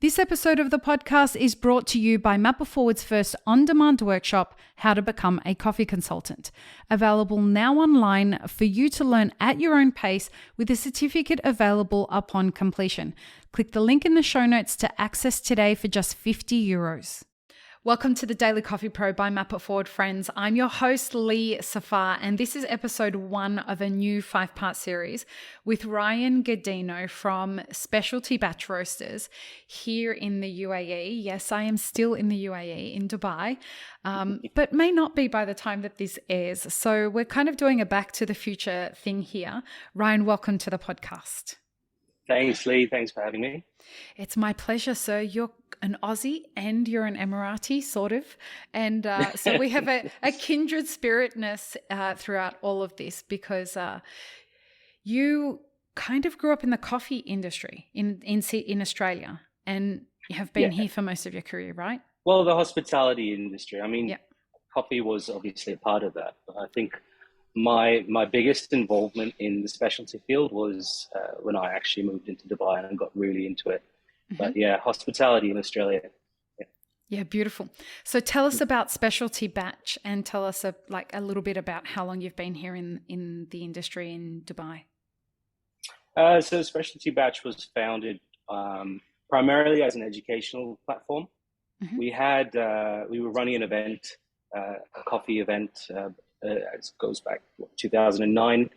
This episode of the podcast is brought to you by Mapper Forward's first on-demand workshop, How to Become a Coffee Consultant. Available now online for you to learn at your own pace with a certificate available upon completion. Click the link in the show notes to access today for just €50. Welcome to the Daily Coffee Pro by Mapper Forward, friends. I'm your host, Lee Safar, and this is episode 1 of a new 5-part series with Ryan Godinho from Specialty Batch Roasters here in the UAE. Yes, I am still in the UAE, in Dubai, but may not be by the time that this airs. So we're kind of doing a back to the future thing here. Ryan, welcome to the podcast. Thanks, Lee. Thanks for having me. It's my pleasure, sir. You're an Aussie and you're an Emirati, sort of. And so we have a kindred spiritness throughout all of this because you kind of grew up in the coffee industry in Australia and you have been here for most of your career, right? Well, the hospitality industry. I mean, coffee was obviously a part of that. But I think my biggest involvement in the specialty field was when I actually moved into Dubai and got really into it. But yeah, hospitality in Australia. Yeah, beautiful. So tell us about Specialty Batch and tell us a little bit about how long you've been here in the industry in Dubai. So Specialty Batch was founded primarily as an educational platform. We were running an event, a coffee event. It goes back 2009.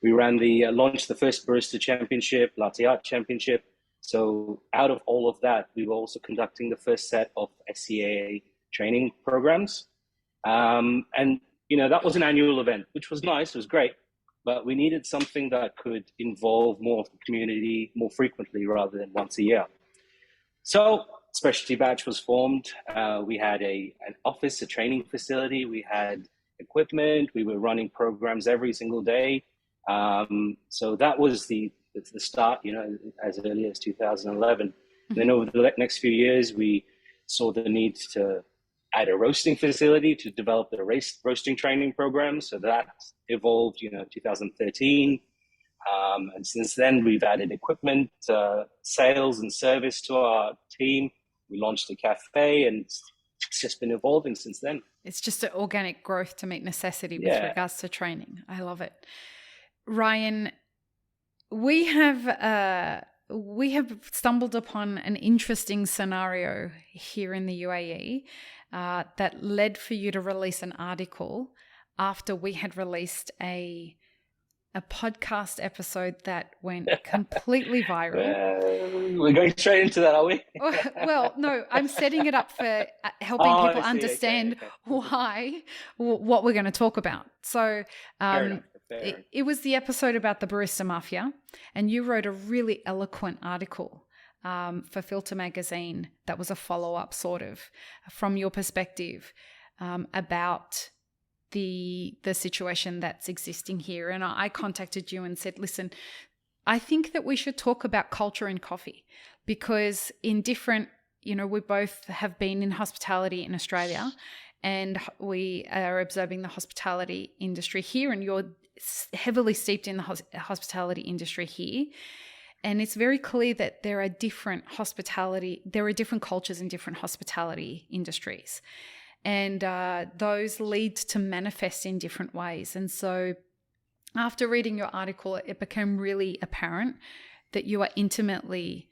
We launched the first Barista Championship, Latte Art Championship. So out of all of that, we were also conducting the first set of SCAA training programs. And, that was an annual event, which was nice, it was great, but we needed something that could involve more of the community more frequently rather than once a year. So Specialty Batch was formed. We had an office, a training facility. We had equipment. We were running programs every single day. So that was the start, as early as 2011. And then over the next few years, we saw the need to add a roasting facility to develop the roasting training program. So that evolved, 2013. And since then, we've added equipment, sales and service to our team. We launched a cafe and it's just been evolving since then. It's just an organic growth to meet necessity with regards to training. I love it. Ryan, we have stumbled upon an interesting scenario here in the UAE that led for you to release an article after we had released a podcast episode that went completely viral. We're going straight into that, are we? Well, no, I'm setting it up for helping people understand what we're going to talk about. So it was the episode about the Barista Mafia, and you wrote a really eloquent article for Fltr Magazine that was a follow-up sort of from your perspective about the situation that's existing here. And I contacted you and said, listen, I think that we should talk about culture in coffee because in different, we both have been in hospitality in Australia and we are observing the hospitality industry here, and you're heavily steeped in the hospitality industry here. And it's very clear that there are different cultures in different hospitality industries. And those lead to manifest in different ways. And so after reading your article, it became really apparent that you are intimately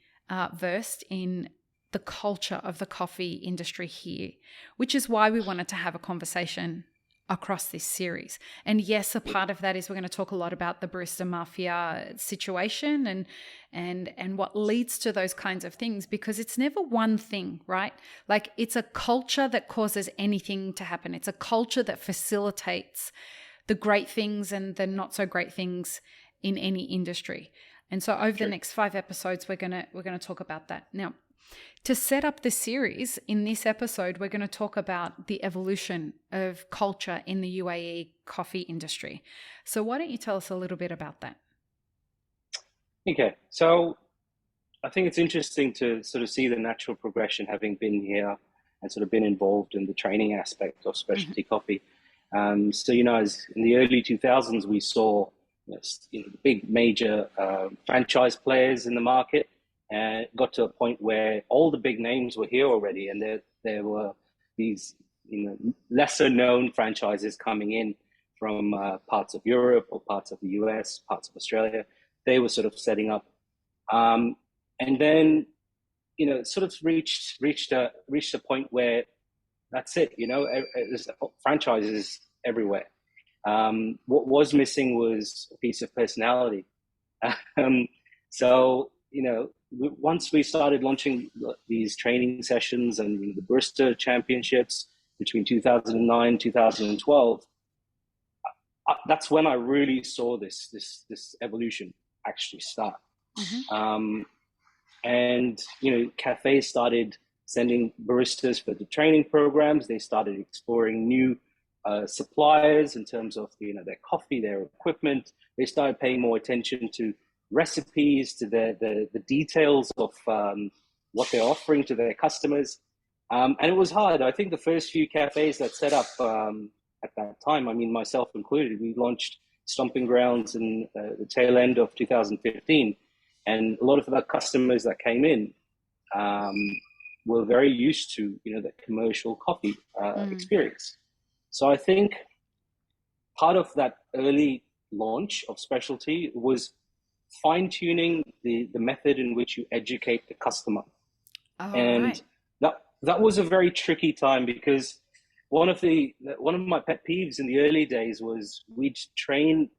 versed in the culture of the coffee industry here, which is why we wanted to have a conversation across this series. And yes, a part of that is we're going to talk a lot about the Barista Mafia situation and what leads to those kinds of things, because it's never one thing, right? Like it's a culture that causes anything to happen. It's a culture that facilitates the great things and the not so great things in any industry. And so over the next 5 episodes, we're going to talk about that. Now, to set up the series, in this episode, we're going to talk about the evolution of culture in the UAE coffee industry. So why don't you tell us a little bit about that? Okay, so I think it's interesting to sort of see the natural progression, having been here and sort of been involved in the training aspect of specialty coffee. So, as in the early 2000s, we saw the big major franchise players in the market. and it got to a point where all the big names were here already, and there were these lesser known franchises coming in from parts of Europe or parts of the US, parts of Australia. They were sort of setting up, and then it sort of reached a point where that's it. There's franchises everywhere. What was missing was a piece of personality. So once we started launching these training sessions and the Barista Championships between 2009 2012, that's when I really saw this evolution actually start. And cafes started sending baristas for the training programs. They started exploring new suppliers in terms of their coffee, their equipment. They started paying more attention to recipes, to the details of what they're offering to their customers. And it was hard. I think the first few cafes that set up at that time, I mean, myself included, we launched Stomping Grounds in the tail end of 2015. And a lot of the customers that came in were very used to, the commercial coffee experience. So I think part of that early launch of specialty was fine-tuning the method in which you educate the customer. And that was a very tricky time, because one of my pet peeves in the early days was we'd train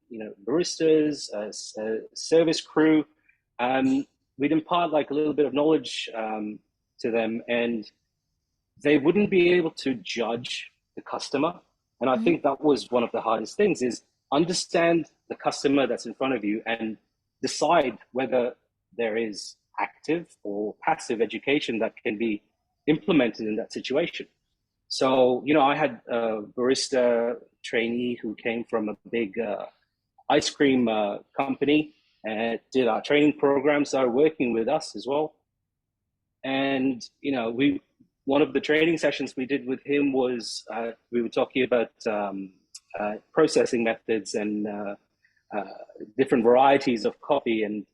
baristas, service crew. We'd impart like a little bit of knowledge to them, and they wouldn't be able to judge the customer. And I think that was one of the hardest things, is understand the customer that's in front of you and decide whether there is active or passive education that can be implemented in that situation. So, I had a barista trainee who came from a big ice cream company and did our training program, started working with us as well. And, one of the training sessions we did with him was we were talking about processing methods and different varieties of coffee. And,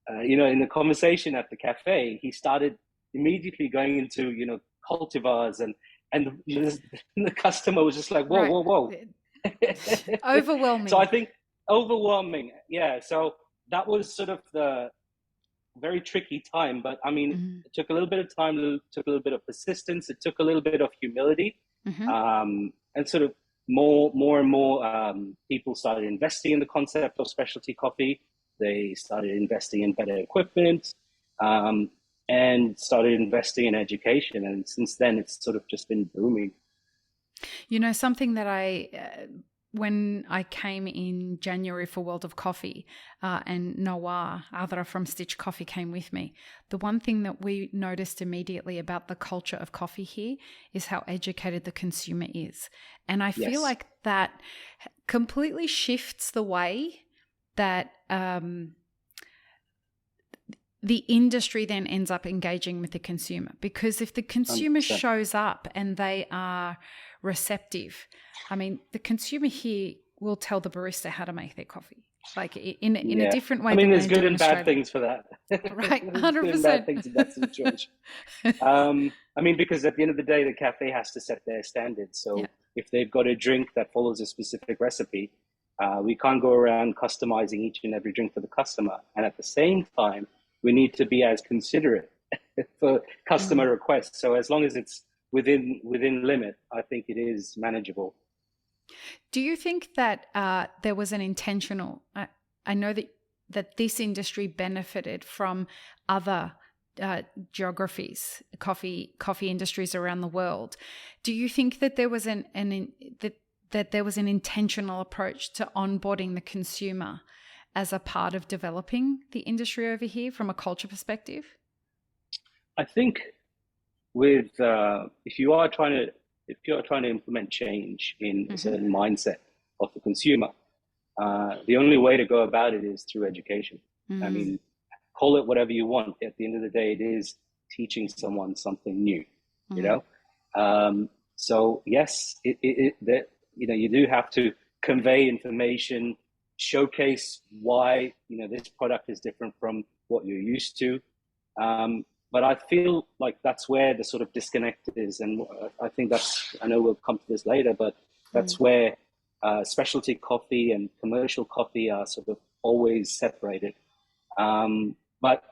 in the conversation at the cafe, he started immediately going into, cultivars, and the customer was just like, whoa. Overwhelming. So I think overwhelming. Yeah. So that was sort of the very tricky time, but I mean, it took a little bit of time, it took a little bit of persistence, it took a little bit of humility, and sort of more and more people started investing in the concept of specialty coffee. They started investing in better equipment, and started investing in education. And since then, it's sort of just been booming. Something that when I came in January for World of Coffee, and Noah Adra from Stitch Coffee came with me, the one thing that we noticed immediately about the culture of coffee here is how educated the consumer is. And I feel like that completely shifts the way that the industry then ends up engaging with the consumer. Because if the consumer shows up and they are receptive, I mean, the consumer here will tell the barista how to make their coffee, like in a different way. I mean, there's good and bad things for that. Right, 100%. Good and bad things in that situation. I mean, because at the end of the day, the cafe has to set their standards. So if they've got a drink that follows a specific recipe, we can't go around customizing each and every drink for the customer. And at the same time, we need to be as considerate for customer requests. So as long as it's within limit, I think it is manageable. Do you think that there was an intentional? I know that this industry benefited from other geographies, coffee industries around the world. Do you think that there was that there was an intentional approach to onboarding the consumer as a part of developing the industry over here from a culture perspective? I think with if you are trying to implement change in a certain mindset of the consumer, the only way to go about it is through education. I mean, call it whatever you want. At the end of the day, it is teaching someone something new. You know, so yes, you do have to convey information, showcase why this product is different from what you're used to. But I feel like that's where the sort of disconnect is. And I think I know we'll come to this later, but that's where specialty coffee and commercial coffee are sort of always separated. But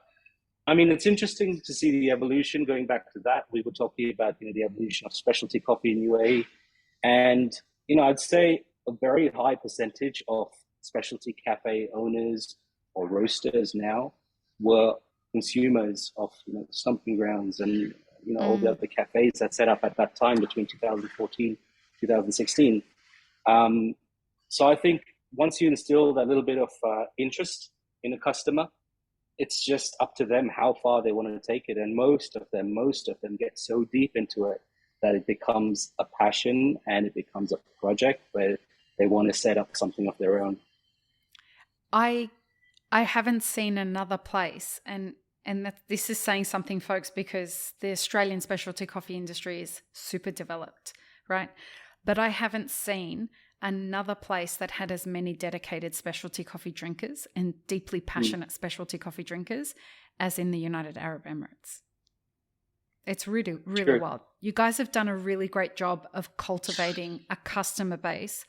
I mean, it's interesting to see the evolution. Going back to that, we were talking about, the evolution of specialty coffee in UAE. And, I'd say a very high percentage of specialty cafe owners or roasters now were consumers of Stomping Grounds and all the other cafes that set up at that time between 2014 2016. So I think once you instill that little bit of interest in a customer, it's just up to them how far they want to take it. And most of them get so deep into it that it becomes a passion and it becomes a project where they want to set up something of their own. I haven't seen another place, and this is saying something, folks, because the Australian specialty coffee industry is super developed, right? But I haven't seen another place that had as many dedicated specialty coffee drinkers and deeply passionate specialty coffee drinkers as in the United Arab Emirates. It's really, really wild. You guys have done a really great job of cultivating a customer base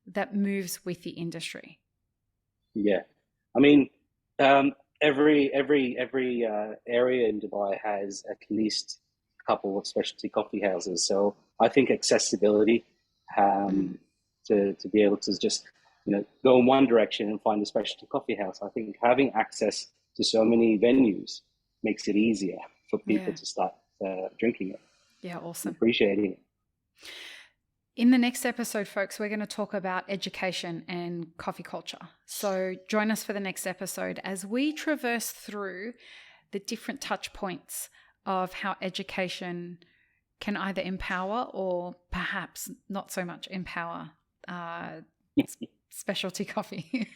that moves with the industry. Yeah. I mean, every area in Dubai has at least a couple of specialty coffee houses. So I think accessibility to be able to just go in one direction and find a specialty coffee house. I think having access to so many venues makes it easier for people to start drinking it. Yeah, awesome. Appreciating it. In the next episode, folks, we're going to talk about education and coffee culture. So join us for the next episode as we traverse through the different touch points of how education can either empower or perhaps not so much empower specialty coffee.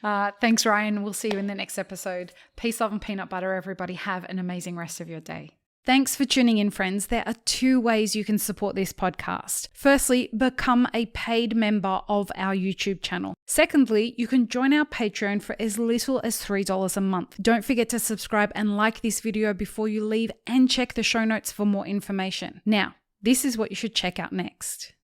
Thanks, Ryan. We'll see you in the next episode. Peace, love, and peanut butter, everybody. Have an amazing rest of your day. Thanks for tuning in, friends. There are 2 ways you can support this podcast. Firstly, become a paid member of our YouTube channel. Secondly, you can join our Patreon for as little as $3 a month. Don't forget to subscribe and like this video before you leave, and check the show notes for more information. Now, this is what you should check out next.